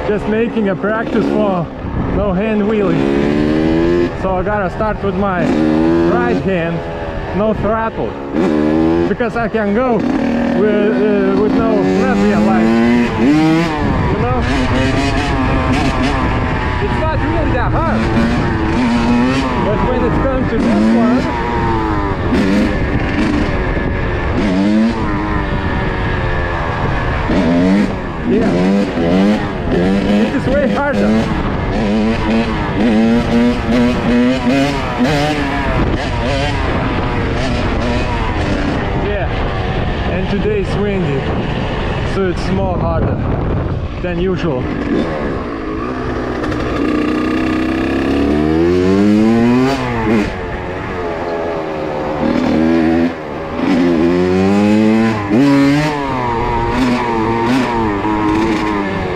just making a practice for no hand wheelie. So I gotta start with my right hand, no throttle, because I can go with no Latvian light, you know? It's not really that hard, but when it's come to this one, yeah, it is way harder. Yeah, and today it's windy, so it's more harder than usual.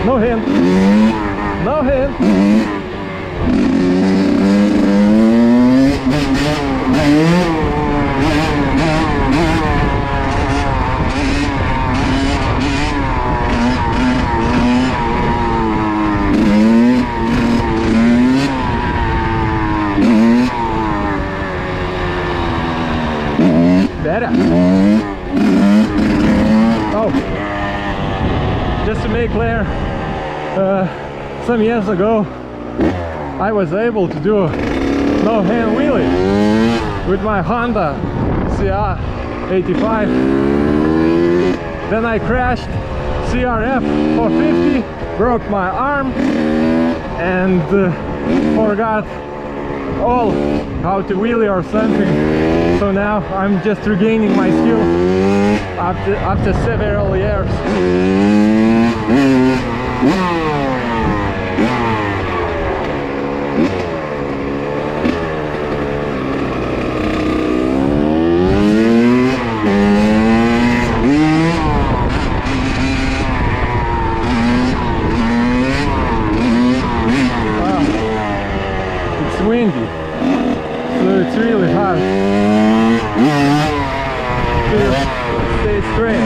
No hand. No hand. Better. Oh, just to make clear, some years ago I was able to do no hand wheelie with my Honda CR85. Then I crashed CRF 450, broke my arm, and forgot all how to wheelie or something. So now I'm just regaining my skills after several years. It's windy, so it's really hard to stay straight.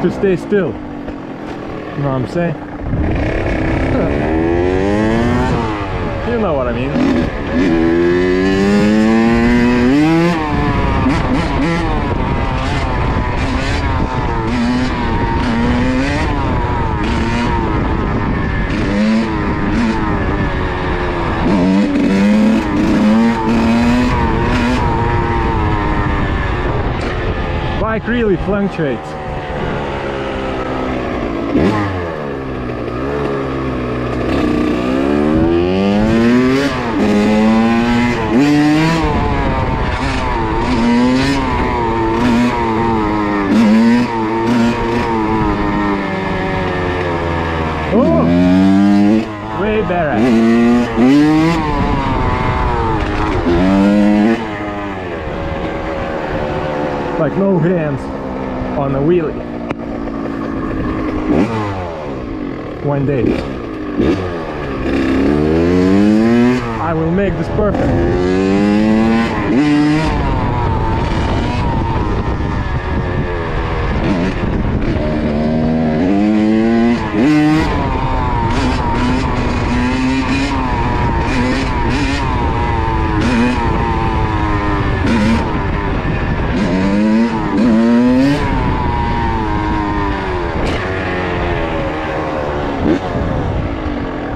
To stay still, you know what I'm saying? You know what I mean. Bike really fluctuates. Oh, way better. Like no hands on a wheelie. One day I will make this perfect.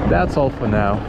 That's all for now.